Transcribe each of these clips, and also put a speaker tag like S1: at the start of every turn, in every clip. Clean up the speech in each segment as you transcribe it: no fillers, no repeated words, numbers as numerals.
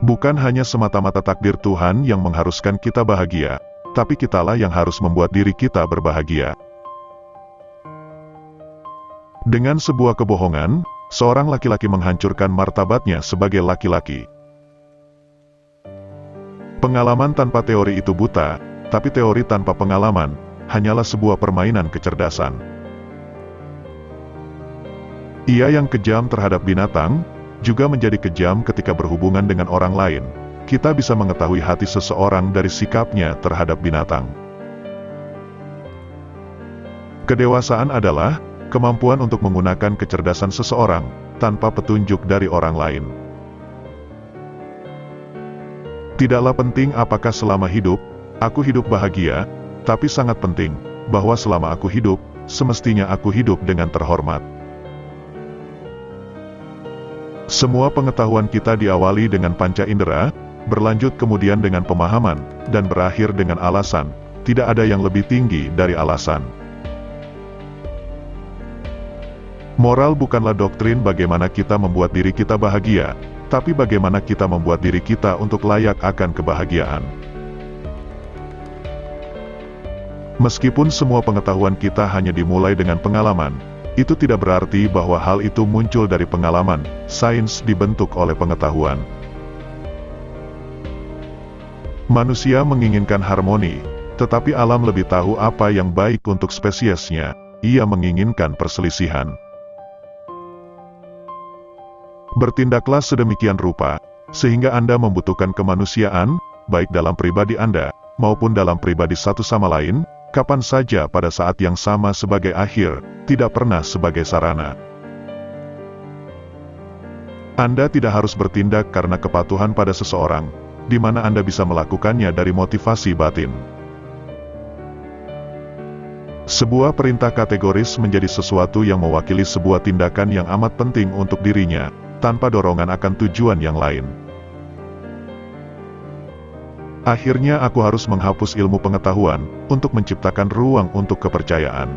S1: Bukan hanya semata-mata takdir Tuhan yang mengharuskan kita bahagia, tapi kitalah yang harus membuat diri kita berbahagia. Dengan sebuah kebohongan, seorang laki-laki menghancurkan martabatnya sebagai laki-laki. Pengalaman tanpa teori itu buta, tapi teori tanpa pengalaman hanyalah sebuah permainan kecerdasan. Ia yang kejam terhadap binatang, juga menjadi kejam ketika berhubungan dengan orang lain. Kita bisa mengetahui hati seseorang dari sikapnya terhadap binatang. Kedewasaan adalah kemampuan untuk menggunakan kecerdasan seseorang tanpa petunjuk dari orang lain. Tidaklah penting apakah selama hidup aku hidup bahagia, tapi sangat penting bahwa selama aku hidup, semestinya aku hidup dengan terhormat. Semua pengetahuan kita diawali dengan panca indera, berlanjut kemudian dengan pemahaman, dan berakhir dengan alasan. Tidak ada yang lebih tinggi dari alasan. Moral bukanlah doktrin bagaimana kita membuat diri kita bahagia, tapi bagaimana kita membuat diri kita untuk layak akan kebahagiaan. Meskipun semua pengetahuan kita hanya dimulai dengan pengalaman, itu tidak berarti bahwa hal itu muncul dari pengalaman. Sains dibentuk oleh pengetahuan. Manusia menginginkan harmoni, tetapi alam lebih tahu apa yang baik untuk spesiesnya. Ia menginginkan perselisihan. Bertindaklah sedemikian rupa, sehingga Anda membutuhkan kemanusiaan, baik dalam pribadi Anda, maupun dalam pribadi satu sama lain, kapan saja pada saat yang sama sebagai akhir, tidak pernah sebagai sarana. Anda tidak harus bertindak karena kepatuhan pada seseorang, di mana Anda bisa melakukannya dari motivasi batin. Sebuah perintah kategoris menjadi sesuatu yang mewakili sebuah tindakan yang amat penting untuk dirinya, tanpa dorongan akan tujuan yang lain. Akhirnya aku harus menghapus ilmu pengetahuan, untuk menciptakan ruang untuk kepercayaan.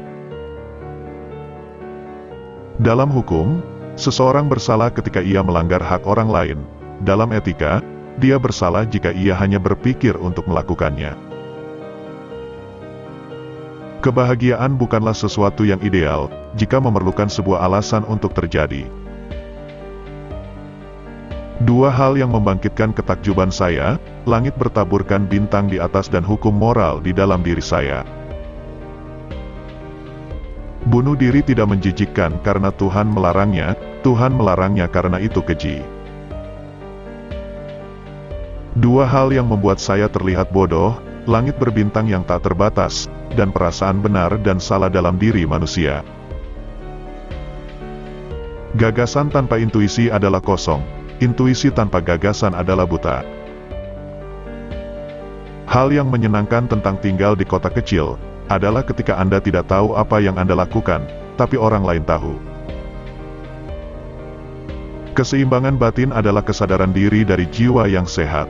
S1: Dalam hukum, seseorang bersalah ketika ia melanggar hak orang lain. Dalam etika, dia bersalah jika ia hanya berpikir untuk melakukannya. Kebahagiaan bukanlah sesuatu yang ideal, jika memerlukan sebuah alasan untuk terjadi. Dua hal yang membangkitkan ketakjuban saya, langit bertaburkan bintang di atas dan hukum moral di dalam diri saya. Bunuh diri tidak menjijikkan karena Tuhan melarangnya, Tuhan melarangnya karena itu keji. Dua hal yang membuat saya terlihat bodoh, langit berbintang yang tak terbatas, dan perasaan benar dan salah dalam diri manusia. Gagasan tanpa intuisi adalah kosong. Intuisi tanpa gagasan adalah buta. Hal yang menyenangkan tentang tinggal di kota kecil, adalah ketika Anda tidak tahu apa yang Anda lakukan, tapi orang lain tahu. Keseimbangan batin adalah kesadaran diri dari jiwa yang sehat.